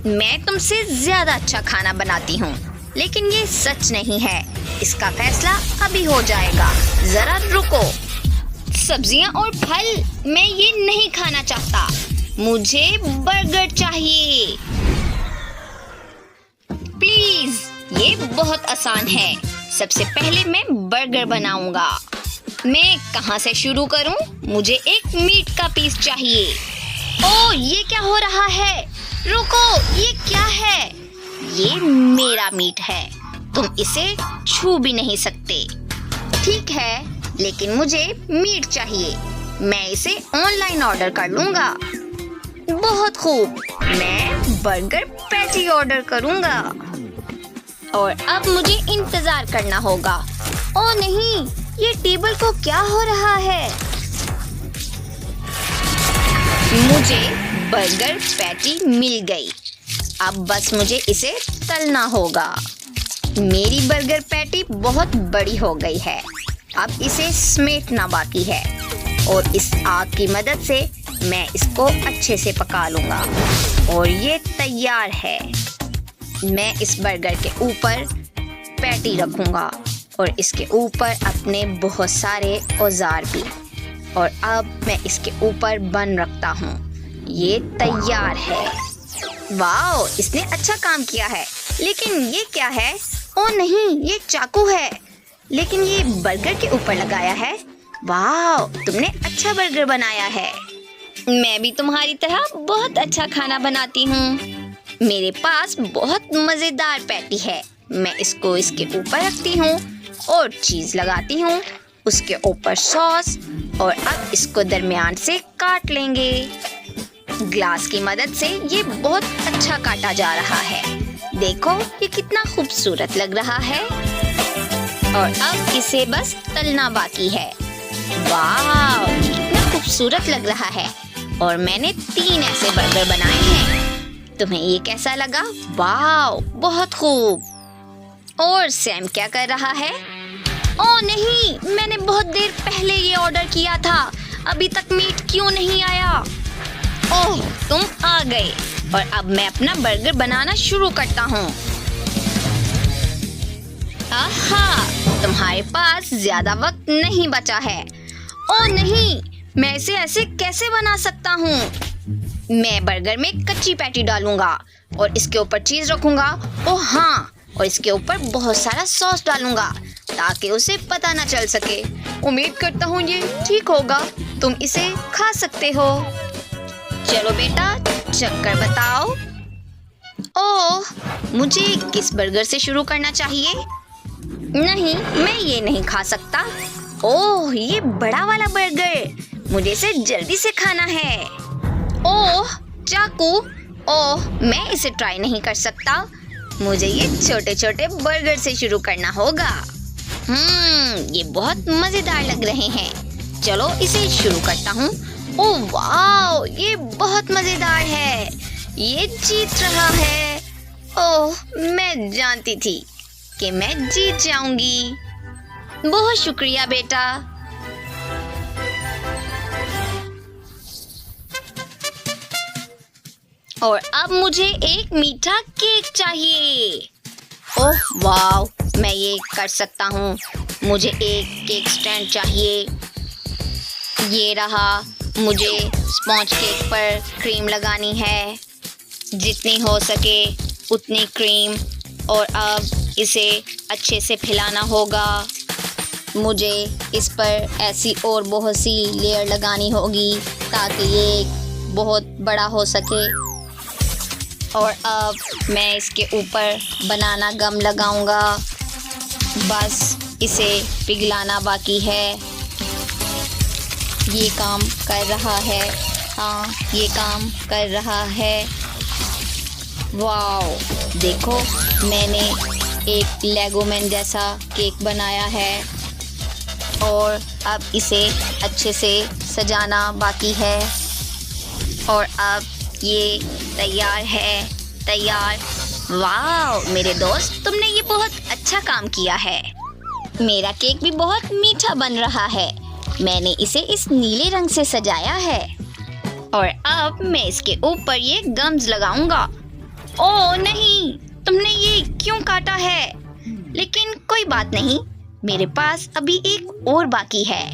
मैं तुमसे ज्यादा अच्छा खाना बनाती हूँ, लेकिन ये सच नहीं है। इसका फैसला अभी हो जाएगा। जरा रुको। सब्जियाँ और फल मैं ये नहीं खाना चाहता। मुझे बर्गर चाहिए। प्लीज, ये बहुत आसान है। सबसे पहले मैं बर्गर बनाऊंगा। मैं कहाँ से शुरू करूं? मुझे एक मीट का पीस चाहिए। ओह, ये क्या हो रहा है? रुको, ये क्या है? ये मेरा मीट है। तुम इसे छू भी नहीं सकते। ठीक है, लेकिन मुझे मीट चाहिए। मैं इसे ऑनलाइन ऑर्डर कर लूंगा। बहुत खूब, मैं बर्गर पैटी ऑर्डर करूंगा। और अब मुझे इंतजार करना होगा। ओह नहीं, ये टेबल को क्या हो रहा है? मुझे बर्गर पैटी मिल गई। अब बस मुझे इसे तलना होगा। मेरी बर्गर पैटी बहुत बड़ी हो गई है। अब इसे समेटना बाकी है और इस आग की मदद से मैं इसको अच्छे से पका लूंगा। और ये तैयार है। मैं इस बर्गर के ऊपर पैटी रखूंगा और इसके ऊपर अपने बहुत सारे औजार भी। और अब मैं इसके ऊपर बन रखता हूँ। ये तैयार है। वाओ, इसने अच्छा काम किया है। लेकिन ये क्या है? ओह नहीं, ये चाकू है। लेकिन ये बर्गर के ऊपर लगाया है। वाओ, तुमने अच्छा बर्गर बनाया है। मैं भी तुम्हारी तरह बहुत अच्छा खाना बनाती हूँ। मेरे पास बहुत मजेदार पैटी है। मैं इसको इसके ऊपर रखती हूँ और चीज लगाती हूँ, उसके ऊपर सॉस। और अब इसको दरमियान से काट लेंगे। ग्लास की मदद से ये बहुत अच्छा काटा जा रहा है। देखो, ये कितना खूबसूरत लग रहा है। और अब इसे बस तलना बाकी है। वाह, कितना खूबसूरत लग रहा है। और मैंने 3 ऐसे बर्गर बनाए हैं। तुम्हें ये कैसा लगा? वाह, बहुत खूब। और सैम क्या कर रहा है? ओह नहीं, मैंने बहुत देर पहले ये ऑर्डर किया था। अभी तक मीट क्यों नहीं आया? ओह, तुम आ गए। और अब मैं अपना बर्गर बनाना शुरू करता हूँ। आहा, तुम्हारे पास ज्यादा वक्त नहीं बचा है। ओह नहीं, मैं इसे ऐसे कैसे बना सकता हूँ? मैं बर्गर में कच्ची पैटी डालूंगा और इसके ऊपर चीज रखूंगा। ओह हाँ, और इसके ऊपर बहुत सारा सॉस डालूंगा ताकि उसे पता न चल सके। उम्मीद करता हूँ ये ठीक होगा। तुम इसे खा सकते हो। चलो बेटा, चक्कर बताओ। ओह, मुझे किस बर्गर से शुरू करना चाहिए? नहीं, मैं ये नहीं खा सकता। ओह, ये बड़ा वाला बर्गर, मुझे इसे जल्दी से खाना है। ओह, चाकू। ओह, मैं इसे ट्राई नहीं कर सकता। मुझे ये छोटे छोटे बर्गर से शुरू करना होगा। ये बहुत मजेदार लग रहे हैं। चलो इसे शुरू करता हूँ। ओह वाह, ये बहुत मजेदार है। ये जीत रहा है। ओह, मैं जानती थी कि मैं जीत जाऊंगी। बहुत शुक्रिया बेटा। और अब मुझे एक मीठा केक चाहिए। ओह वाह, मैं ये कर सकता हूँ। मुझे एक केक स्टैंड चाहिए। ये रहा। मुझे स्पॉन्ज केक पर क्रीम लगानी है, जितनी हो सके उतनी क्रीम। और अब इसे अच्छे से फैलाना होगा। मुझे इस पर ऐसी और बहुत सी लेयर लगानी होगी ताकि ये बहुत बड़ा हो सके। और अब मैं इसके ऊपर बनाना गम लगाऊंगा। बस इसे पिघलाना बाकी है। ये काम कर रहा है। हाँ, ये काम कर रहा है। वाओ, देखो, मैंने एक लेगो मैन जैसा केक बनाया है। और अब इसे अच्छे से सजाना बाकी है। और अब ये तैयार है। तैयार। वाओ मेरे दोस्त, तुमने ये बहुत अच्छा काम किया है। मेरा केक भी बहुत मीठा बन रहा है। मैंने इसे इस नीले रंग से सजाया है। और अब मैं इसके ऊपर ये गम्स लगाऊंगा। ओह नहीं, तुमने ये क्यों काटा है? लेकिन कोई बात नहीं, मेरे पास अभी एक और बाकी है।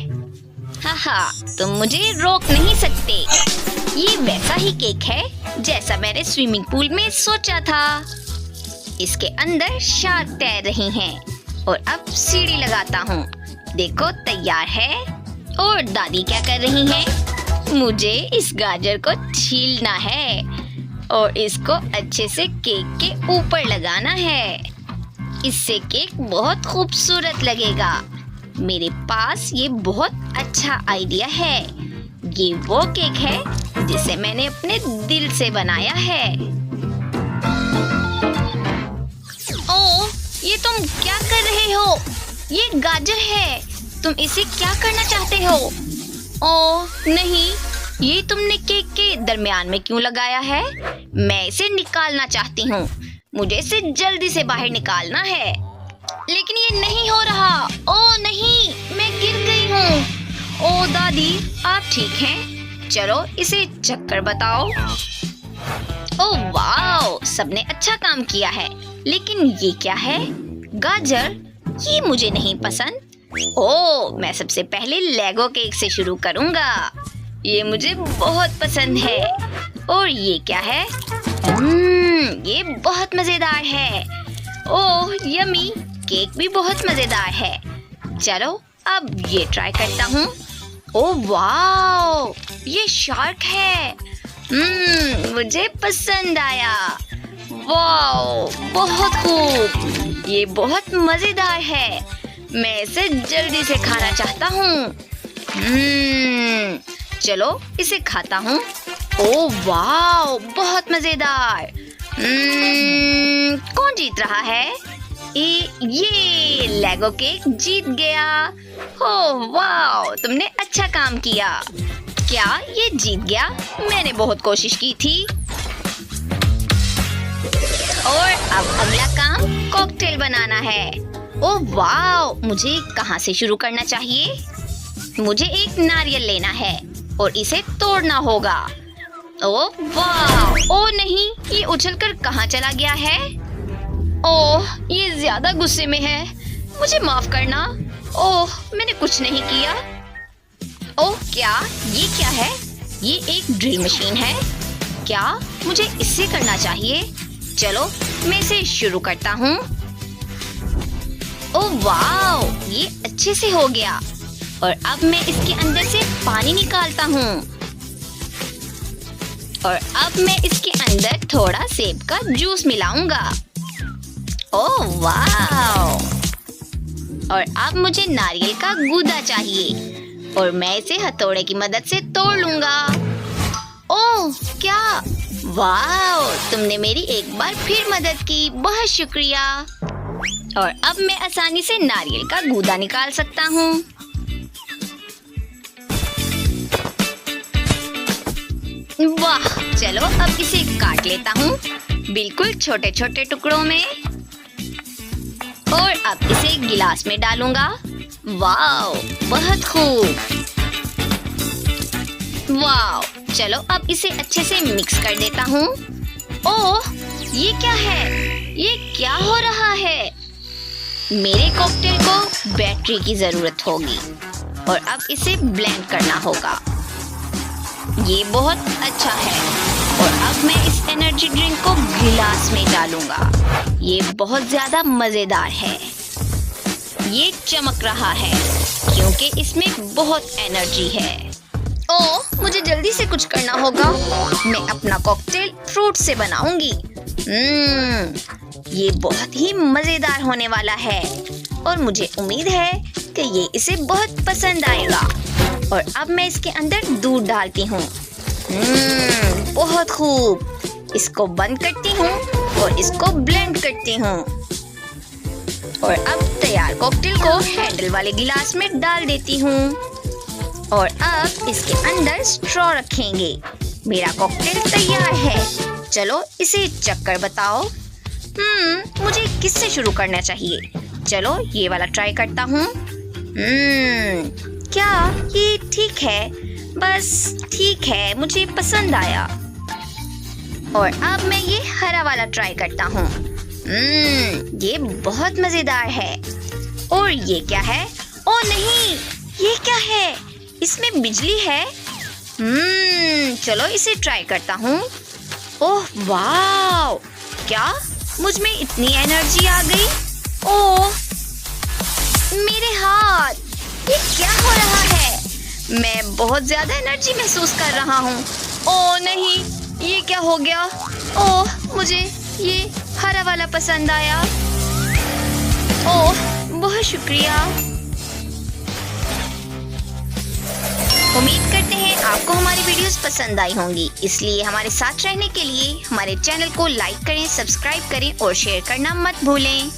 हाहा, तुम मुझे रोक नहीं सकते। ये वैसा ही केक है जैसा मैंने स्विमिंग पूल में सोचा था। इसके अंदर शार्क तैर रही हैं और अब सीढ़ी लगाता हूँ। देखो तैयार है। और दादी क्या कर रही हैं? मुझे इस गाजर को छीलना है और इसको अच्छे से केक के ऊपर लगाना है। इससे केक बहुत खूबसूरत लगेगा। मेरे पास ये बहुत अच्छा आइडिया है। ये वो केक है जिसे मैंने अपने दिल से बनाया है। ओह, ये तुम क्या कर रहे हो? ये गाजर है। तुम इसे क्या करना चाहते हो? ओह नहीं, ये तुमने केक के दरमियान में क्यों लगाया है? मैं इसे निकालना चाहती हूँ। मुझे इसे जल्दी से बाहर निकालना है। लेकिन ये नहीं हो रहा। ओह नहीं, मैं गिर गई हूँ। ओह दादी, आप ठीक हैं? चलो इसे चक्कर बताओ। ओह वाओ, सबने अच्छा काम किया है। लेकिन ये क्या है? गाजर? ये मुझे नहीं पसंद। ओह, मैं सबसे पहले लेगो केक से शुरू करूंगा। ये मुझे बहुत पसंद है। और ये क्या है? ये बहुत मजेदार है। ओह यमी, केक भी बहुत मजेदार है। चलो अब ये ट्राई करता हूँ। ओह वाओ, ये शार्क है। मुझे पसंद आया। वाओ, बहुत खूब। ये बहुत मजेदार है। मैं इसे जल्दी से खाना चाहता हूँ। चलो इसे खाता हूँ। ओह वाओ, बहुत मजेदार। कौन जीत रहा है? ये लेगो केक जीत गया। ओह वाओ, तुमने अच्छा काम किया। क्या ये जीत गया? मैंने बहुत कोशिश की थी। और अब अगला काम कॉकटेल बनाना है। ओह वाओ, मुझे कहाँ से शुरू करना चाहिए? मुझे एक नारियल लेना है और इसे तोड़ना होगा। ओह वाह! ओह नहीं, ये उछलकर कहाँ चला गया है? ओह, ये ज्यादा गुस्से में है। मुझे माफ करना। ओह, मैंने कुछ नहीं किया। ओह क्या? ये क्या है? ये एक ड्रिल मशीन है। क्या मुझे इससे करना चाहिए? चलो मैं इसे शुरू करता हूँ। ओह वाओ, ये अच्छे से हो गया। और अब मैं इसके अंदर से पानी निकालता हूँ। और अब मैं इसके अंदर थोड़ा सेब का जूस मिलाऊंगा। Oh wow! और अब मुझे नारियल का गूदा चाहिए और मैं इसे हथौड़े की मदद से तोड़ लूंगा। ओह क्या? वाओ! तुमने मेरी एक बार फिर मदद की, बहुत शुक्रिया। और अब मैं आसानी से नारियल का गूदा निकाल सकता हूँ। वाह! चलो अब इसे काट लेता हूँ, बिल्कुल छोटे छोटे टुकड़ों में। और अब इसे गिलास में डालूंगा। वाओ, बहुत खूब। वाओ, चलो अब इसे अच्छे से मिक्स कर देता हूँ। ओह, ये क्या है? ये क्या हो रहा है? मेरे कॉकटेल को बैटरी की जरूरत होगी और अब इसे ब्लेंड करना होगा। ये बहुत अच्छा है। और अब मैं इस एनर्जी ड्रिंक को गिलास में डालूंगा। ये बहुत ज्यादा मजेदार है। ये चमक रहा है क्योंकि इसमें बहुत एनर्जी है। ओह, मुझे जल्दी से कुछ करना होगा। मैं अपना कॉकटेल फ्रूट से बनाऊंगी। ये बहुत ही मजेदार होने वाला है और मुझे उम्मीद है कि ये इसे बहुत पसंद आएगा। और अब मैं इसके अंदर दूध डालती हूँ। बहुत खूब। इसको बंद करती हूँ और इसको ब्लेंड करती हूँ। और अब तैयार कॉकटेल को हैंडल वाले गिलास में डाल देती हूँ। और अब इसके अंदर स्ट्रॉ रखेंगे। मेरा कॉकटेल तैयार है। चलो इसे चक्कर बताओ। मुझे किससे शुरू करना चाहिए? चलो ये वाला ट्राई करता हूँ। क्या ये ठीक है? बस ठीक है, मुझे पसंद आया। और अब मैं ये हरा वाला वाला ट्राई करता हूँ। ये बहुत मजेदार है। और ये क्या है? ओ नहीं, ये क्या है? इसमें बिजली है। चलो इसे ट्राई करता हूँ। ओह वाव, क्या मुझ में इतनी एनर्जी आ गई? ओह मेरे हाथ, ये क्या हो रहा है? मैं बहुत ज्यादा एनर्जी महसूस कर रहा हूँ। ओह नहीं, ये क्या हो गया? ओह मुझे ये हरा वाला पसंद आया। ओह बहुत शुक्रिया। उम्मीद करते हैं आपको हमारी वीडियोस पसंद आई होंगी, इसलिए हमारे साथ रहने के लिए हमारे चैनल को लाइक करें, सब्सक्राइब करें और शेयर करना मत भूलें।